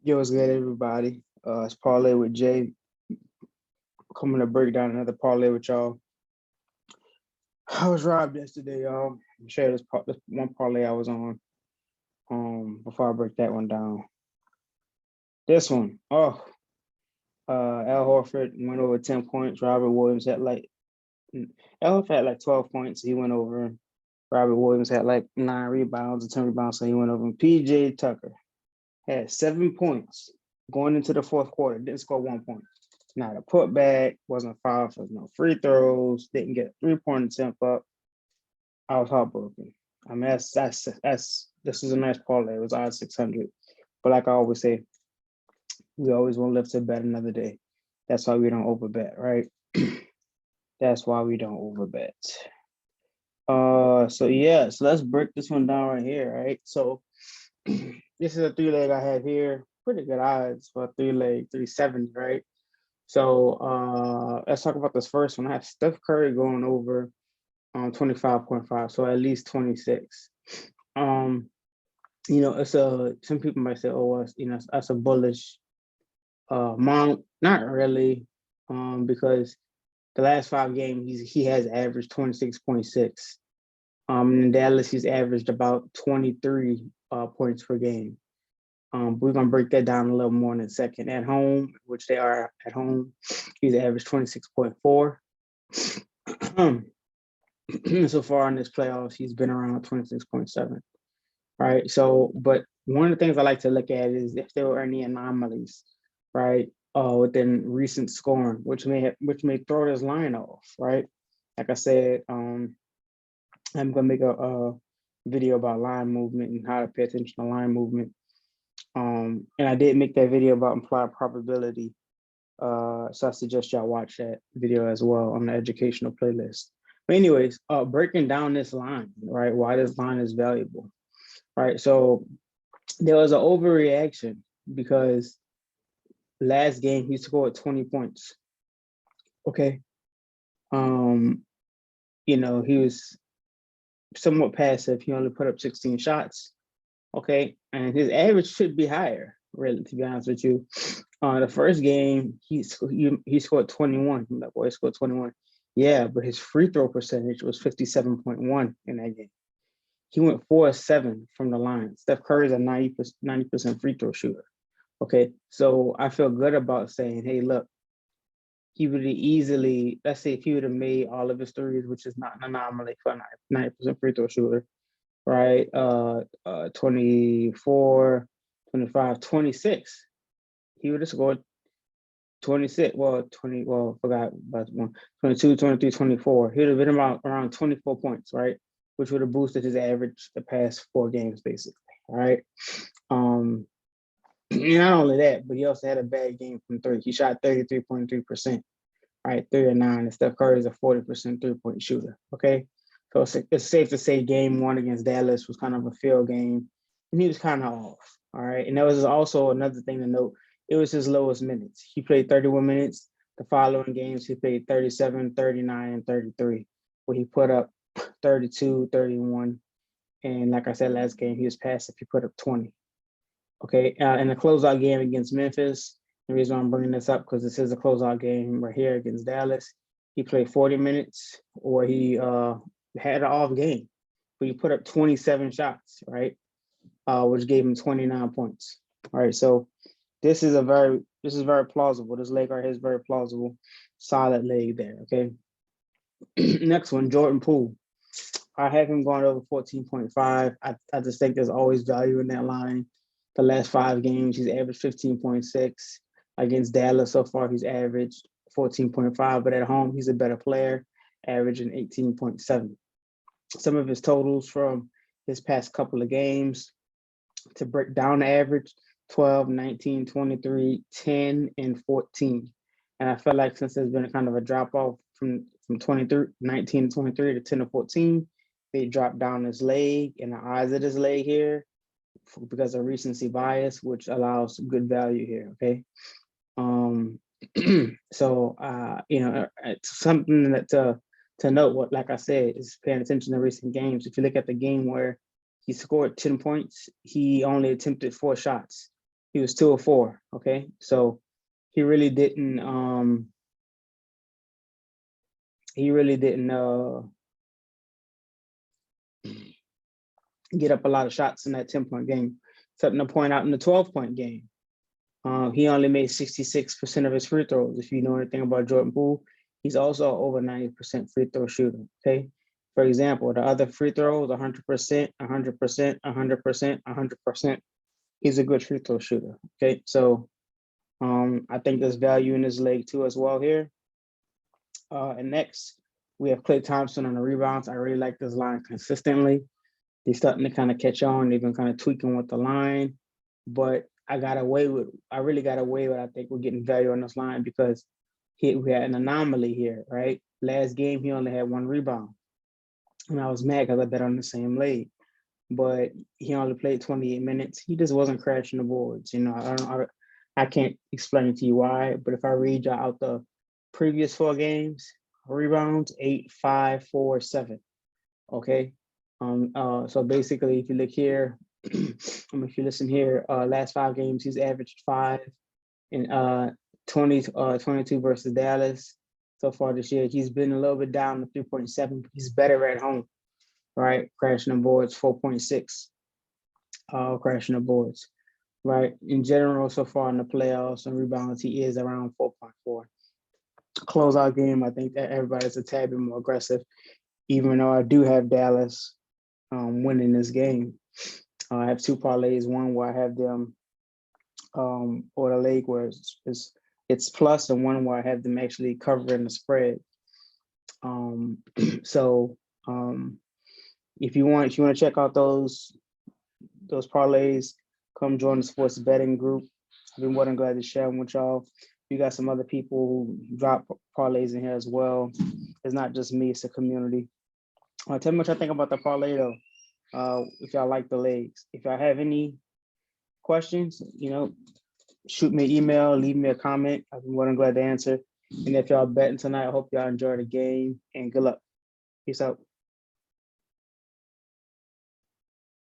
Yo, what's good, everybody? It's Parlay with Jay. Coming to break down another parlay with y'all. I was robbed yesterday, y'all. Share this one parlay I was on. Before I break that one down, this one. Al Horford went over 10 points. Robert Williams had like Al Horford had like 12 points. He went over. Robert Williams had like 9 rebounds or 10 rebounds, so he went over. PJ Tucker had 7 points going into the fourth quarter. Didn't score 1 point. Not a putback, wasn't fouled for no free throws, didn't get a three-point attempt up. I was heartbroken. I mean, that's this is a nice parlay. It was odd 600. But like I always say, we always want to live to bet another day. That's why we don't overbet, right? That's why we don't overbet. So let's break this one down right here, right? So this is a three-leg I have here. Pretty good odds for a three-leg, 370, right? So let's talk about this first one. I have Steph Curry going over 25.5, so at least 26. It's some people might say, oh, well, that's a bullish amount. Not really, because the last 5 games he has averaged 26.6. In Dallas, he's averaged about 23 points per game. We're gonna break that down a little more in a second. At home, which they are at home, he's averaged 26.4. So far in this playoffs, he's been around 26.7. Right. So, but one of the things I like to look at is if there were any anomalies, right, within recent scoring, which may throw this line off, right? Like I said, I'm gonna make a video about line movement and how to pay attention to line movement. And I did make that video about implied probability. So I suggest y'all watch that video as well on the educational playlist. But anyways, breaking down this line, right? Why this line is valuable, right? So there was an overreaction because last game he scored 20 points. Okay. He was somewhat passive. He only put up 16 shots. Okay, and his average should be higher, really, to be honest with you. The first game, he scored 21. That boy scored 21. Yeah, but his free throw percentage was 57.1 in that game. He went 4-7 from the line. Steph Curry is a 90% free throw shooter. Okay, so I feel good about saying, hey, look, he would have easily, let's say if he would have made all of his threes, which is not an anomaly for a 90% free throw shooter, right? 24, 25, 26. He would have scored 26. Forgot about one. 22, 23, 24. He would have been around 24 points, right? Which would have boosted his average the past 4 games, basically, right? Not only that, but he also had a bad game from three. He shot 33.3%, right? 3-9. And Steph Curry is a 40% three-point shooter, okay? So it's safe to say game one against Dallas was kind of a field game, and he was kind of off, all right? And there was also another thing to note. It was his lowest minutes. He played 31 minutes. The following games, he played 37, 39, and 33, where he put up 32, 31. And like I said, last game, he was passive. He put up 20. Okay, in the closeout game against Memphis, the reason why I'm bringing this up because this is a closeout game right here against Dallas. He played 40 minutes, or he had an off game, but he put up 27 shots, right? Which gave him 29 points. All right, so this is very plausible. This leg right here is very plausible, solid leg there. Okay. Next one, Jordan Poole. I have him going over 14.5. I just think there's always value in that line. The last 5 games, he's averaged 15.6. Against Dallas so far, he's averaged 14.5, but at home, he's a better player, averaging 18.7. Some of his totals from his past couple of games to break down the average, 12, 19, 23, 10, and 14. And I feel like since there's been a kind of a drop off from 19 to 23 to 10 to 14, they dropped down his leg and the eyes of his leg here because of recency bias, which allows good value here. Okay. So it's something that to note. What, like I said, is paying attention to recent games. If you look at the game where he scored 10 points, he only attempted 4 shots. He was 2 of 4. Okay, so he really didn't get up a lot of shots in that 10-point game. Something to point out in the 12-point game. He only made 66% of his free throws. If you know anything about Jordan Poole, he's also over 90% free throw shooter. Okay. For example, the other free throws, 100%, 100%, 100%, 100%. He's a good free throw shooter. Okay. So I think there's value in his leg too as well here. And next, we have Klay Thompson on the rebounds. I really like this line consistently. They're starting to kind of catch on. They've been kind of tweaking with the line, but I really got away with, I think we're getting value on this line because we had an anomaly here, right? Last game, he only had 1 rebound. And I was mad because I bet on the same leg, but he only played 28 minutes. He just wasn't crashing the boards. You know, I can't explain to you why, but if I read y'all out the previous 4 games, rebounds, 8, 5, 4, 7. Okay. So basically, if you look here, if you listen here, last 5 games, he's averaged 5 and 22 versus Dallas so far this year. He's been a little bit down to 3.7, but he's better at home, right? Crashing the boards, 4.6, crashing the boards, right? In general, so far in the playoffs and rebounds, he is around 4.4. Closeout game, I think that everybody's a tad bit more aggressive, even though I do have Dallas winning this game. I have 2 parlays, one where I have them or the leg where it's plus, and one where I have them actually covering the spread. So if you want to check out those parlays, come join the sports betting group. I've been more than glad to share them with y'all. You got some other people who drop parlays in here as well. It's not just me, it's a community. Tell me what y'all think about the parlay though. If y'all like the legs. If y'all have any questions, you know, shoot me an email, leave me a comment. I'd be more than glad to answer. And if y'all betting tonight, I hope y'all enjoy the game and good luck. Peace out.